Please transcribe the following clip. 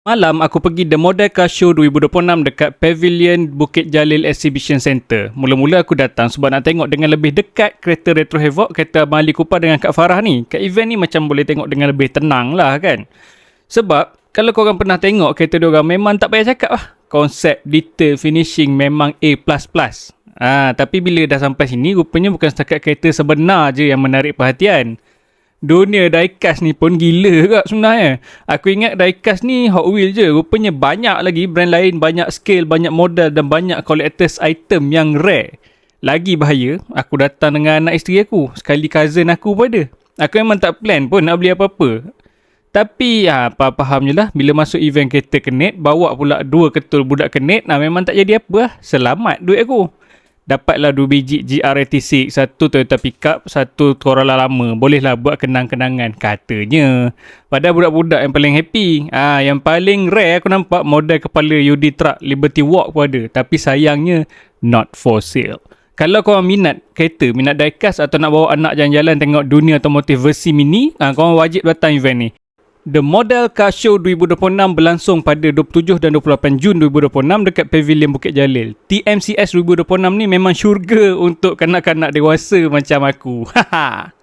Malam aku pergi The Model Car Show 2026 dekat Pavilion Bukit Jalil Exhibition Centre. Mula-mula aku datang sebab nak tengok dengan lebih dekat kereta Retro Havoc, kereta Abang Ali Cooper dengan Kak Farah ni. Kat event ni macam boleh tengok dengan lebih tenang lah kan. Sebab kalau korang pernah tengok kereta diorang memang tak payah cakap lah. Konsep, detail, finishing memang A++. Tapi bila dah sampai sini, rupanya bukan setakat kereta sebenar je yang menarik perhatian. Dunia diecast ni pun gila juga sebenarnya. Aku ingat diecast ni Hot Wheels je. Rupanya banyak lagi brand lain, banyak scale, banyak model dan banyak collector's item yang rare. Lagi bahaya, aku datang dengan anak isteri aku. Sekali cousin aku pun ada. Aku memang tak plan pun nak beli apa-apa. Tapi faham je lah. Bila masuk event kereta kenit, bawa pula 2 ketul budak kenit. Memang tak jadi apa lah. Selamat duit aku. Dapatlah 2 biji GR86, 1 Toyota pickup, 1 Corolla lama. Bolehlah buat kenang-kenangan katanya. Padahal budak-budak yang paling happy. Yang paling rare aku nampak model kepala UD Truck Liberty Walk pun ada. Tapi sayangnya not for sale. Kalau korang minat kereta, minat diecast atau nak bawa anak jalan-jalan tengok dunia otomotif versi mini, korang wajib datang event ni. The Model Car Show 2026 berlangsung pada 27 dan 28 Jun 2026 dekat Pavilion Bukit Jalil. TMCS 2026 ni memang syurga untuk kanak-kanak dewasa macam aku. Haha.